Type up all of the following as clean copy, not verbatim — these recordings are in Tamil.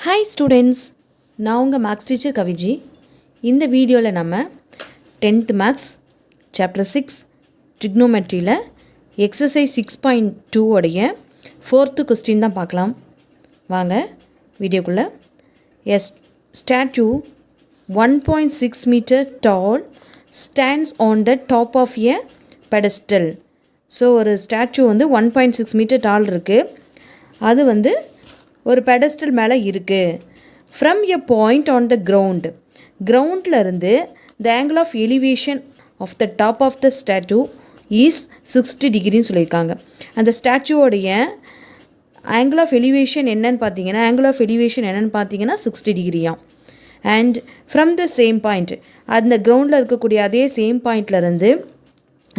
ஹாய் ஸ்டூடெண்ட்ஸ், நான் உங்கள் மேக்ஸ் டீச்சர் கவிஜி. இந்த வீடியோவில் நம்ம 10th மேக்ஸ் சாப்டர் 6 ட்ரிக்னோமெட்ரியில் எக்ஸசைஸ் 6.2 உடைய 4th கொஸ்டின் தான் பார்க்கலாம். வாங்க வீடியோக்குள்ளே. A statue 1.6 metre tall stands on the top of a pedestal. So ஒரு ஸ்டாச்சு வந்து 1.6 மீட்டர் டால் இருக்குது. அது வந்து ஒரு பெடஸ்டல் மேலே இருக்குது. From a point on the கிரவுண்டில் இருந்து the angle of elevation of the top of the statue is 60 டிகிரின்னு சொல்லியிருக்காங்க. அந்த ஸ்டாச்சுவோடைய ஆங்கிள் ஆஃப் எலிவேஷன் என்னன்னு பார்த்தீங்கன்னா 60 டிகிரியாம். And from the same point, அந்த கிரவுண்டில் இருக்கக்கூடிய அதே சேம் பாயிண்ட்லேருந்து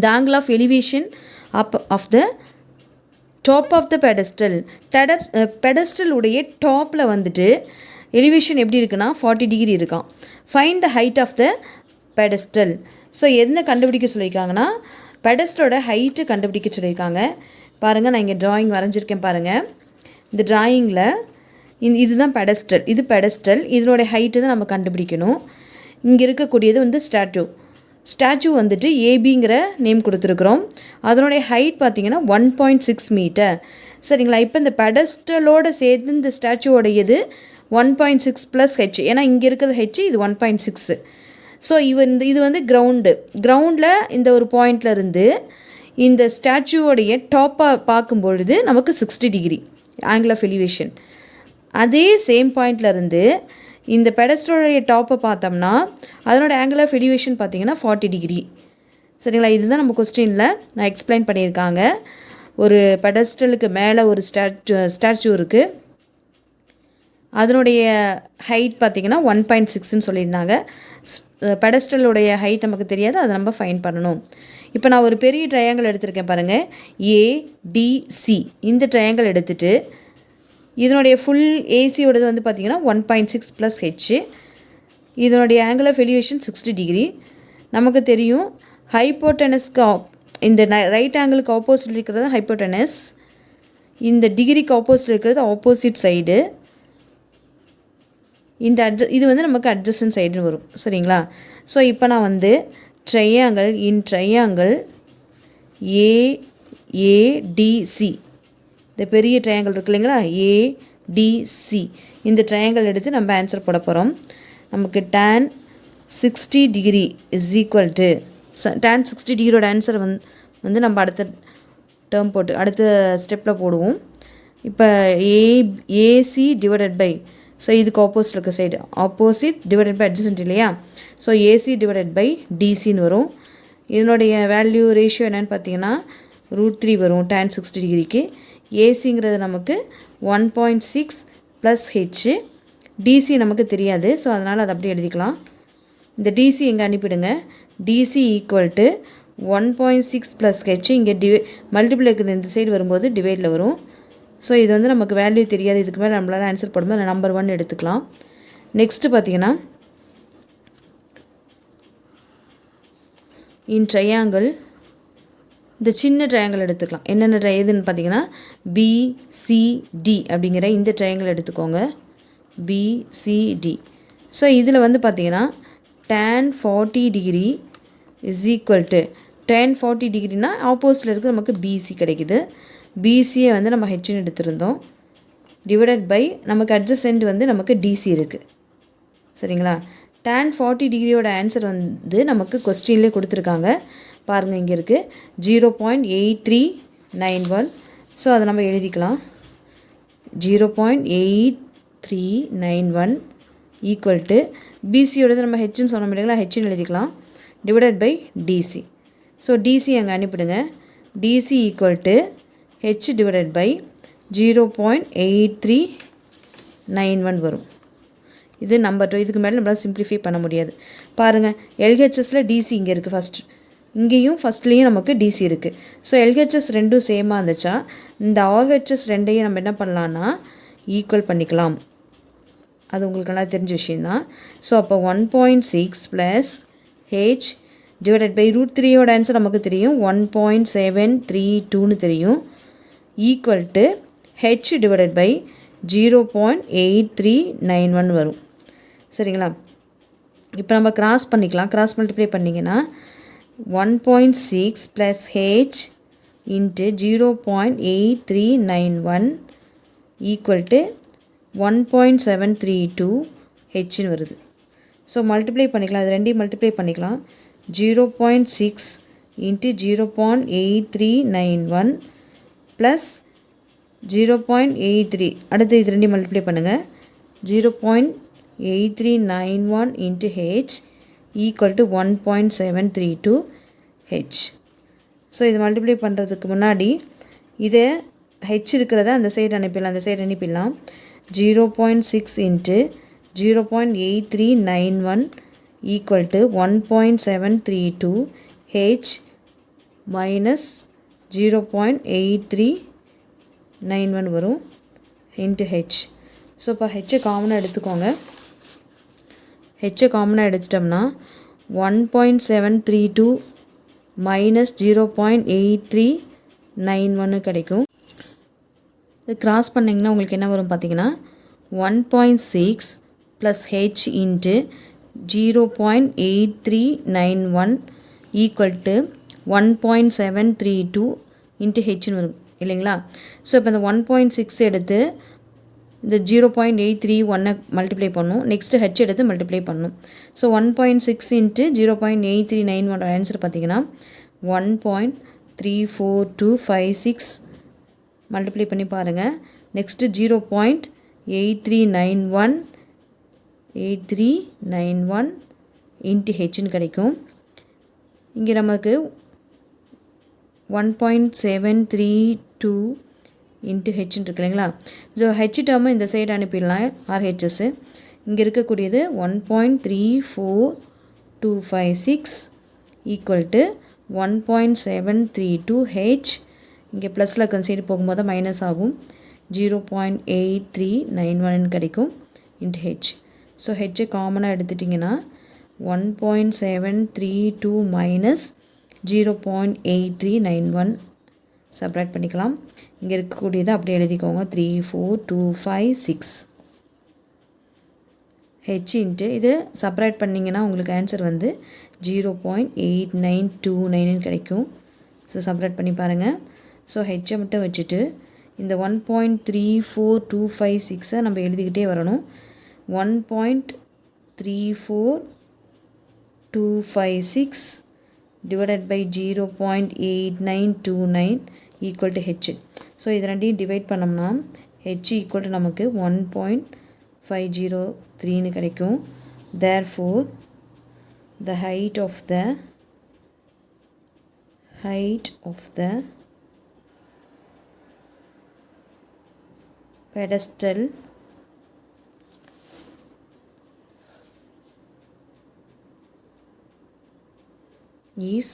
the angle of elevation up of the top of the pedestal, pedestal உடைய டாப்பில் வந்துட்டு எலிவேஷன் எப்படி இருக்குன்னா 40 டிகிரி இருக்கான். Find the height of the pedestal. So என்ன கண்டுபிடிக்க சொல்லியிருக்காங்கன்னா பெடஸ்டலோட ஹைட்டு கண்டுபிடிக்க சொல்லியிருக்காங்க. பாருங்கள், நான் இங்கே ட்ராயிங் வரைஞ்சிருக்கேன் பாருங்கள். இந்த ட்ராயிங்கில் இதுதான் பெடஸ்டல், இது பெடஸ்டல், இதனோட ஹைட்டு தான் நம்ம கண்டுபிடிக்கணும். இங்கே இருக்கக்கூடியது வந்து ஸ்டாச்சு வந்துட்டு ஏபிங்கிற நேம் கொடுத்துருக்குறோம். அதனுடைய ஹைட் பார்த்திங்கன்னா 1.6 மீட்டர். சரிங்களா? இப்போ இந்த பெடஸ்டலோடு சேர்த்து இந்த ஸ்டாச்சுவோடையது 1.6 ப்ளஸ் ஹெச், ஏன்னா இங்கே இருக்கிறது ஹெச், இது 1.6. ஸோ இது வந்து கிரவுண்டில் இந்த ஒரு பாயிண்டில் இருந்து இந்த ஸ்டாச்சுவோடைய டாப்பாக பார்க்கும்பொழுது நமக்கு 60 டிகிரி ஆங்கிள் ஆஃப் எலிவேஷன். அதே சேம் பாயிண்டில் இருந்து இந்த பெடஸ்டலோடைய டாப்பை பார்த்தோம்னா அதனோட ஆங்கிள் ஆஃப் எலிவேஷன் பார்த்திங்கன்னா 40 டிகிரி. சரிங்களா? இதுதான் நம்ம கொஸ்டினில் நான் எக்ஸ்பிளைன் பண்ணியிருக்காங்க. ஒரு பெடஸ்டலுக்கு மேலே ஒரு ஸ்டாச்சு இருக்குது. அதனுடைய ஹைட் பார்த்திங்கன்னா 1.6ன்னு சொல்லியிருந்தாங்க. பெடஸ்டலுடைய ஹைட் நமக்கு தெரியாது, அதை நம்ம ஃபைண்ட் பண்ணணும். இப்போ நான் ஒரு பெரிய ட்ரையாங்கிள் எடுத்திருக்கேன் பாருங்கள், ஏடிசி. இந்த ட்ரையாங்கிள் எடுத்துகிட்டு இதனுடைய ஃபுல் ஏசியோடது வந்து பார்த்திங்கன்னா 1.6 ப்ளஸ் ஹெச். இதனுடைய ஆங்கிள் ஆஃப் எலிவேஷன் 60 டிகிரி. நமக்கு தெரியும் ஹைப்போட்டனஸ்க்கு இந்த ரைட் ஆங்கிளுக்கு ஆப்போசிட் இருக்கிறது ஹைப்போட்டனஸ், இந்த டிகிரிக்கு ஆப்போசிட் இருக்கிறது ஆப்போசிட் சைடு, இது வந்து நமக்கு அட்ஜசன்ட் சைடுன்னு வரும். சரிங்களா? ஸோ இப்போ நான் வந்து ட்ரையாங்கிள் ஏஏடிசி, இந்த பெரிய ட்ரையாங்கிள் இருக்கு இல்லைங்களா, ஏடிசி, இந்த ட்ரையாங்கிள் எடுத்து நம்ம ஆன்சர் போட போகிறோம். நமக்கு tan 60 degree is equal to tan 60 டிகிரியோட ஆன்சர் வந்து நம்ம அடுத்த ஸ்டெப்பில் போடுவோம். இப்போ ஏசி டிவைடட் பை, ஸோ இதுக்கு ஆப்போசிட் இருக்க side opposite divided by adjacent இல்லையா, ஸோ ஏசி டிவைடட் பை டிசின்னு வரும். இதனுடைய வேல்யூ ரேஷியோ என்னென்னு பார்த்தீங்கன்னா √3 வரும் tan 60 டிகிரிக்கு. ஏசிங்கிறது நமக்கு 1.6 ப்ளஸ் ஹெச், டிசி நமக்கு தெரியாது, ஸோ அதனால் அதை அப்படியே எழுதிக்கலாம். இந்த டிசி இங்கே அனுப்பிடுங்க. DC equal to 1.6 plus H, இங்கே மல்டிபிள் இருக்குது, இந்த சைடு வரும்போது டிவைடில் வரும். ஸோ இது வந்து நமக்கு வேல்யூ தெரியாது, இதுக்கு மேலே நம்மளால் ஆன்சர் போடும்போது நம்பர் 1 எடுத்துக்கலாம். நெக்ஸ்ட்டு பார்த்தீங்கன்னா இன் ட்ரையாங்கிள், இந்த சின்ன ட்ரையாங்கிள் எடுத்துக்கலாம். என்னென்ன எதுன்னு பார்த்தீங்கன்னா பிசிடி அப்படிங்கிற இந்த ட்ரையாங்கிள் எடுத்துக்கோங்க, பிசிடி. ஸோ இதில் வந்து பார்த்தீங்கன்னா tan 40 degree is equal to tan 40 டிகிரினா ஆப்போசிட்டில் இருக்குது நமக்கு பிசி கிடைக்குது. பிசியை வந்து நம்ம ஹெச்னு எடுத்திருந்தோம், டிவைடட் பை நமக்கு அட்ஜசன்ட் வந்து நமக்கு டிசி இருக்குது. சரிங்களா? tan 40 டிகிரியோட ஆன்சர் வந்து நமக்கு கொஸ்டின்லேயே கொடுத்துருக்காங்க பாருங்கள், இங்கே இருக்குது 0.8391. ஸோ அதை நம்ம எழுதிக்கலாம். 0.8391 ஈக்குவல் டு பிசியோடது நம்ம ஹெச்னு சொன்ன முடியுங்களா, ஹெச்னு எழுதிக்கலாம், divided by DC. So DC அங்கே அனுப்பிடுங்க. DC equal to H divided by 0.8391 வரும். இது நம்பர் 2. இதுக்கு மேலே நம்மளால் சிம்ப்ளிஃபை பண்ண முடியாது. பாருங்கள், எல்ஹெச்எஸில் டிசி இங்கே இருக்குது ஃபஸ்ட், இங்கேயும் ஃபஸ்ட்லேயும் நமக்கு டிசி இருக்குது. ஸோ எல்ஹெச்எஸ் ரெண்டும் சேமாக இருந்துச்சா இந்த ஆர்ஹெச்எஸ் ரெண்டையும் நம்ம என்ன பண்ணலான்னா ஈக்குவல் பண்ணிக்கலாம். அது உங்களுக்கு நல்லா தெரிஞ்ச விஷயந்தான். ஸோ அப்போ 1.6 ப்ளஸ் ஹெச் டிவைடட் பை √3யோட ஆன்சர் நமக்கு தெரியும் 1.732ன்னு தெரியும், equal to H divided by 0.8391 வரும். சரிங்களா? இப்போ நம்ம கிராஸ் பண்ணிக்கலாம். கிராஸ் மல்டிப்ளை பண்ணிங்கன்னா 1.6 + h இன்ட்டு 0.8391 ஈக்குவல் டு 1.732 ஹெச்னு வருது. ஸோ மல்டிப்ளை பண்ணிக்கலாம். அது ரெண்டையும் மல்டிப்ளை பண்ணிக்கலாம். 0.6 இன்ட்டு 0.8391 ப்ளஸ் 0.83 அடுத்து இது ரெண்டையும் மல்டிப்ளை பண்ணுங்கள். 0.8391 into H equal to 1.732 H. So இது மல்டிப்ளை பண்ணுறதுக்கு முன்னாடி இதை ஹெச் இருக்கிறத அந்த சைடு அனுப்பிடலாம். 0.6 into 0.8391 equal to 1.732 H minus 0.8391 வரும் இன்ட்டு ஹெச். ஸோ இப்போ ஹெச்சை காமனாக எடுத்துக்கோங்க. ஹெச்சை காமனாக எடுத்துட்டோம்னா 1.732 மைனஸ் 0.8391 கிடைக்கும். இது கிராஸ் பண்ணிங்கன்னா உங்களுக்கு என்ன வரும் பார்த்தீங்கன்னா 1.6 plus H into 0.8391 equal to 1.732 into ஹெச்னு வரும் இல்லைங்களா? ஸோ இப்போ இந்த 1.6 எடுத்து இந்த 0.831 மல்டிப்ளை பண்ணணும். நெக்ஸ்ட்டு ஹெச் எடுத்து மல்டிப்ளை பண்ணணும். ஸோ 1.6 இன்ட்டு 0.8391 ஆன்சர் பார்த்தீங்கன்னா 1.34256 மல்டிப்ளை பண்ணி பாருங்கள். நெக்ஸ்ட்டு 0.8391 இன்ட்டு ஹெச்னு கிடைக்கும். இங்கே நமக்கு 1.732 இன்ட்டு ஹெச்னு இருக்கு இல்லைங்களா? ஸோ ஹெச் டேர்மை இந்த சைடு அனுப்பிடலாம். ஆர்ஹெச்எஸ் இங்கே இருக்கக்கூடியது 1.34256 ஈக்குவல் டு 1.732 ஹெச். இங்கே ப்ளஸில் இருக்க சைடு போகும்போது மைனஸ் ஆகும். 0.8391 கிடைக்கும் இன்ட்டு ஹெச். ஸோ ஹெச்சை காமனாக எடுத்துட்டிங்கன்னா 1.732 மைனஸ் 0.8391 சப்ராக்ட் பண்ணிக்கலாம். இங்கே இருக்கக்கூடியதை அப்படியே எழுதிக்கோங்க. 34256 ஹெச் இன்ட்டு இது சப்ராக்ட் பண்ணிங்கன்னா உங்களுக்கு ஆன்சர் வந்து 0.8929 கிடைக்கும். ஸோ சப்ராக்ட் பண்ணி பாருங்கள். ஸோ ஹெச்சை மட்டும் வச்சுட்டு இந்த 1.34256 நம்ம எழுதிக்கிட்டே வரணும். 1.34256 divided by 0.8929 equal to h. So இது ரெண்டையும் டிவைட் பண்ணோம்னா h equal to நமக்கு 1.503 கிடைக்கும். Therefore the height of the pedestal is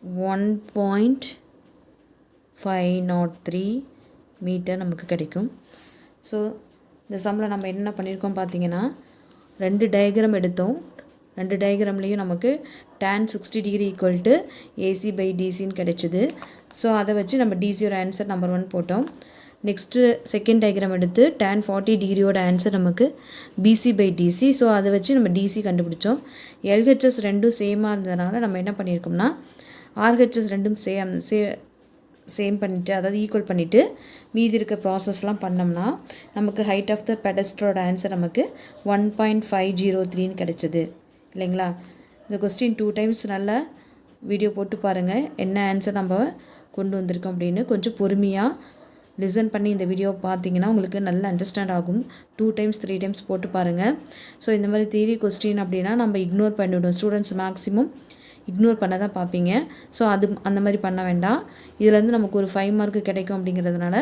1.503 metre நமக்கு கிடைக்கும். ஸோ இந்த சம்மில் நம்ம என்ன பண்ணியிருக்கோம் பார்த்தீங்கன்னா 2 டயக்ராம் எடுத்தோம். 2 டயக்ராம்லேயும் நமக்கு tan 60 degree equal to AC by டிசின்னு கிடைச்சிது. ஸோ அதை வச்சு நம்ம டிசியோட ஆன்சர் நம்பர் 1 போட்டோம். நெக்ஸ்ட்டு செகண்ட் டயக்ராம் எடுத்து tan 40 டிகிரியோட ஆன்சர் நமக்கு பிசி பை டிசி. ஸோ அதை வச்சு நம்ம டிசி கண்டுபிடிச்சோம். எல்ஹெச்எஸ் ரெண்டும் சேமாக இருந்ததுனால நம்ம என்ன பண்ணியிருக்கோம்னா ஆர்ஹெச்எஸ் ரெண்டும் சேம் பண்ணிவிட்டு அதாவது ஈக்குவல் பண்ணிவிட்டு மீதி இருக்க ப்ராசஸ்லாம் பண்ணோம்னா நமக்கு ஹைட் ஆஃப் த பெடஸ்டலோட ஆன்சர் நமக்கு 1.503 கிடைச்சது இல்லைங்களா? இந்த கொஸ்டின் 2 டைம்ஸ் நல்லா வீடியோ போட்டு பாருங்கள் என்ன ஆன்சர் நம்ம கொண்டு வந்திருக்கோம் அப்படின்னு. கொஞ்சம் பொறுமையாக லிசன் பண்ணி இந்த வீடியோ பார்த்தீங்கன்னா உங்களுக்கு நல்லா அண்டர்ஸ்டாண்ட் ஆகும். 2 டைம்ஸ் 3 டைம்ஸ் போட்டு பாருங்கள். ஸோ இந்த மாதிரி தியரி கொஸ்டின் அப்படின்னா நம்ம இக்னோர் பண்ணிவிடுவோம். ஸ்டூடெண்ட்ஸ் மேக்ஸிமம் இக்னோர் பண்ண தான் பார்ப்பீங்க. ஸோ அந்த மாதிரி பண்ண வேண்டாம். இதுலேருந்து நமக்கு ஒரு 5 மார்க்கு கிடைக்கும் அப்படிங்கிறதுனால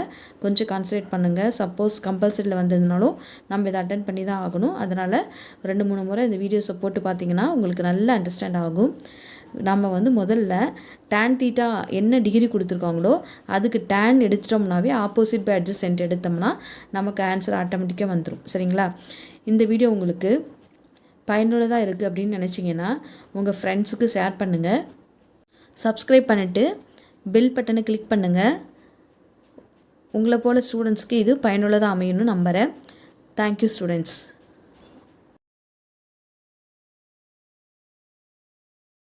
கொஞ்சம் கான்சன்ட்ரேட் பண்ணுங்கள். சப்போஸ் கம்பல்சரியில் வந்ததுனாலும் நம்ம இதை அட்டென்ட் பண்ணி தான் ஆகணும். அதனால் 2-3 முறை இந்த வீடியோஸை போட்டு பார்த்தீங்கன்னா உங்களுக்கு நல்லா அண்டர்ஸ்டாண்ட் ஆகும். நம்ம வந்து முதல்ல tan தீட்டா என்ன டிகிரி கொடுத்துருக்காங்களோ அதுக்கு tan எடுத்துட்டோம்னாவே ஆப்போசிட் பை அட்ஜசன்ட் எடுத்தோம்னா நமக்கு ஆன்சர் ஆட்டோமேட்டிக்காக வந்துடும். சரிங்களா? இந்த வீடியோ உங்களுக்கு பயனுள்ளதாக இருக்குது அப்படின்னு நினச்சிங்கன்னா உங்கள் ஃப்ரெண்ட்ஸுக்கு ஷேர் பண்ணுங்கள். சப்ஸ்கிரைப் பண்ணிவிட்டு பெல் பட்டனை கிளிக் பண்ணுங்கள். உங்களை போல ஸ்டூடெண்ட்ஸ்க்கு இது பயனுள்ளதாக அமையும்னு நம்புகிறேன். Thank you students.